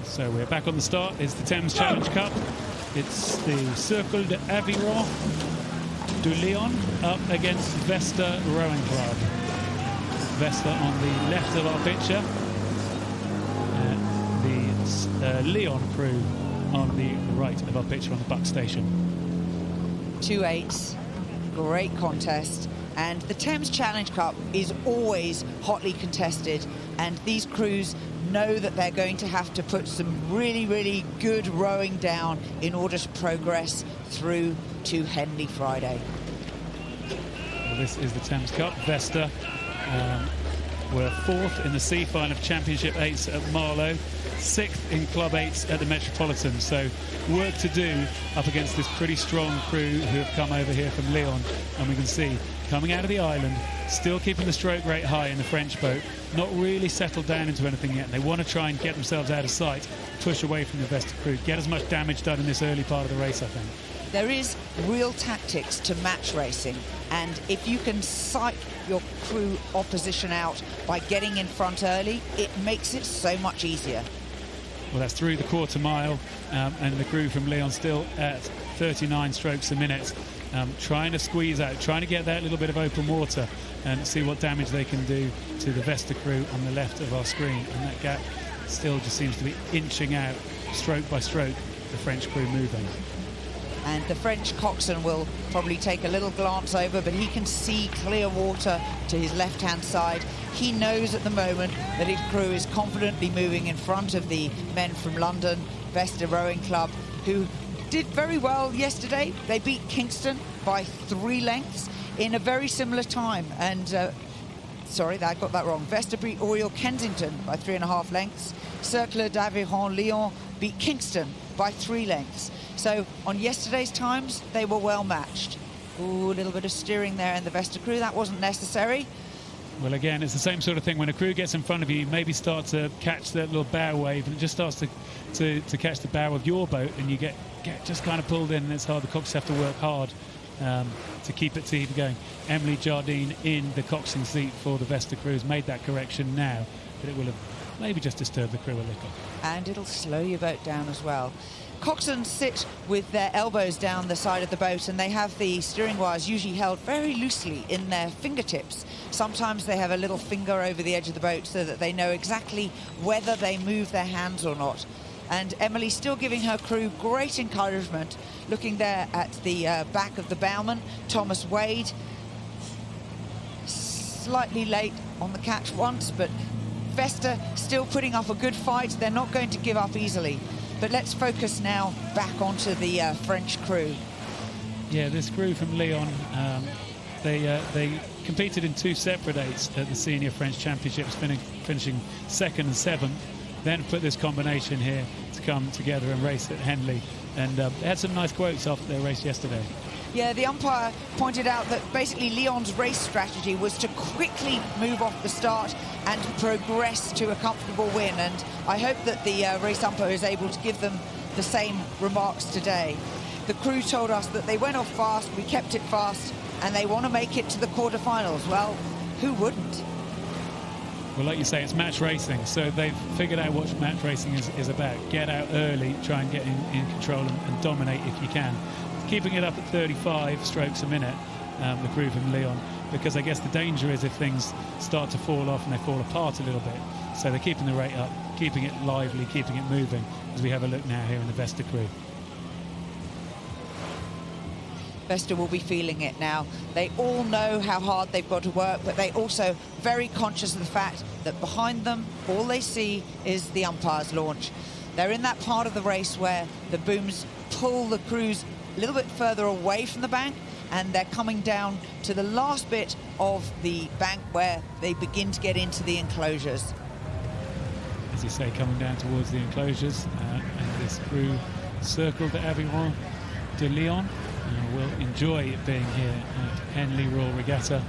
So we're back on the start. It's the Thames Challenge Cup. It's the Cercle de Lyon up against Vesta Rowing Club. Vesta on the left of our picture. The Lyon crew on the right of our picture on the buck station. 2-8, great contest. And the Thames Challenge Cup is always hotly contested, and these crews know that they're going to have to put some really good rowing down in order to progress through to Henley Friday. Well, this is the Thames Cup. Vesta were 4th in the C final of Championship 8s at Marlow, 6th in Club 8s at the Metropolitan. So work to do up against this pretty strong crew who have come over here from Lyon. And we can see, coming out of the island, still keeping the stroke rate high in the French boat, not really settled down into anything yet. They want to try and get themselves out of sight, push away from the Vesta crew, get as much damage done in this early part of the race, I think. There is real tactics to match racing, and if you can psych your crew opposition out by getting in front early, it makes it so much easier. Well, that's through the quarter mile, and the crew from Lyon still at 39 strokes a minute, trying to squeeze out, trying to get that little bit of open water and see what damage they can do to the Vesta crew on the left of our screen. And that gap still just seems to be inching out, stroke by stroke, the French crew moving. And the French coxswain will probably take a little glance over, but he can see clear water to his left-hand side. He knows at the moment that his crew is confidently moving in front of the men from London, Vesta Rowing Club, who did very well yesterday. They beat Kingston by 3 lengths in a very similar time. And, sorry, I got that wrong. Vesta beat Oriel Kensington by 3.5 lengths. Cercle d'Aveyron Lyon beat Kingston by 3 lengths. So on yesterday's times, they were well matched. Ooh, a little bit of steering there in the Vesta crew. That wasn't necessary. Well, again, it's the same sort of thing. When a crew gets in front of you, you maybe start to catch that little bow wave, and it just starts to catch the bow of your boat, and you get just kind of pulled in, and it's hard. The coxes have to work hard to keep it going. Emily Jardine in the coxswain seat for the Vesta crew has made that correction now, but it will have maybe just disturbed the crew a little. And it'll slow your boat down as well. Coxswains sit with their elbows down the side of the boat, and they have the steering wires usually held very loosely in their fingertips. Sometimes they have a little finger over the edge of the boat so that they know exactly whether they move their hands or not. And Emily still giving her crew great encouragement, looking there at the back of the bowman, Thomas Wade. Slightly late on the catch once, but Vesta still putting up a good fight. They're not going to give up easily. But let's focus now back onto the French crew. Yeah, this crew from Lyon, they competed in 2 separate 8s at the Senior French Championships, finishing 2nd and 7th, then put this combination here to come together and race at Henley. And they had some nice quotes after their race yesterday. Yeah, the umpire pointed out that basically Lyon's race strategy was to quickly move off the start and progress to a comfortable win. And I hope that the race umpire is able to give them the same remarks today. The crew told us that they went off fast, we kept it fast, and they want to make it to the quarterfinals. Well, who wouldn't? Well, like you say, it's match racing, so they've figured out what match racing is about. Get out early, try and get in control and dominate if you can. Keeping it up at 35 strokes a minute, the crew from Lyon, because I guess the danger is if things start to fall off and they fall apart a little bit. So they're keeping the rate up, keeping it lively, keeping it moving, as we have a look now here in the Vesta crew. Vesta will be feeling it now. They all know how hard they've got to work, but they also very conscious of the fact that behind them, all they see is the umpire's launch. They're in that part of the race where the booms pull the crews a little bit further away from the bank, and they're coming down to the last bit of the bank where they begin to get into the enclosures. As you say, coming down towards the enclosures, and this crew, Cercle d'Aveyron de Lyon, will enjoy being here at Henley Royal Regatta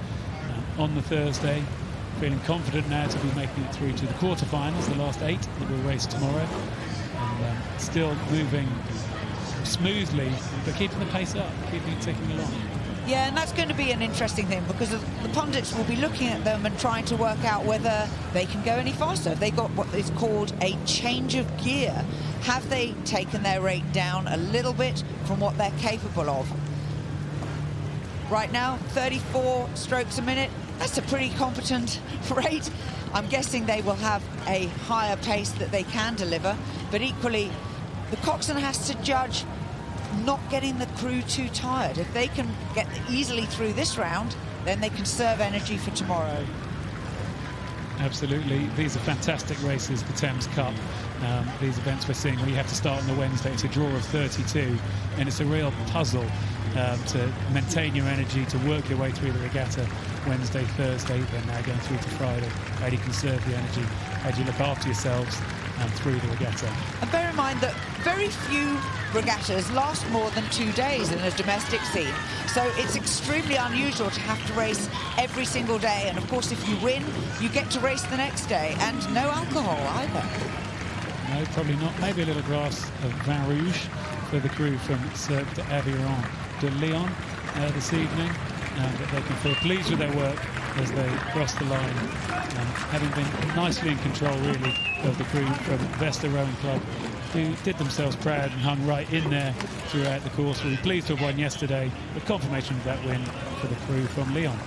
on the Thursday. Feeling confident now to be making it through to the quarterfinals, the last 8 that will race tomorrow, and still moving smoothly, but keeping the pace up, keeping it ticking along. Yeah, and that's going to be an interesting thing, because the pundits will be looking at them and trying to work out whether they can go any faster. They've got what is called a change of gear. Have they taken their rate down a little bit from what they're capable of? Right now, 34 strokes a minute. That's a pretty competent rate. I'm guessing they will have a higher pace that they can deliver, but equally, the coxswain has to judge not getting the crew too tired. If they can get easily through this round, then they can serve energy for tomorrow. Absolutely. These are fantastic races, the Thames Cup. These events we're seeing where you have to start on the Wednesday. It's a draw of 32, and it's a real puzzle to maintain your energy, to work your way through the regatta Wednesday, Thursday, then now going through to Friday. How do you conserve the energy? How do you look after yourselves through the regatta? And bear in mind that very few regattas last more than 2 days in a domestic scene. So it's extremely unusual to have to race every single day. And of course, if you win, you get to race the next day. And no alcohol either. No, probably not. Maybe a little glass of vin rouge for the crew from Cercle de Lyon this evening. But they can feel pleased with their work as they cross the line, having been nicely in control, really, of the crew from Vesta Rowing Club, who did themselves proud and hung right in there throughout the course. We'll be pleased to have won yesterday, but confirmation of that win for the crew from Lyon.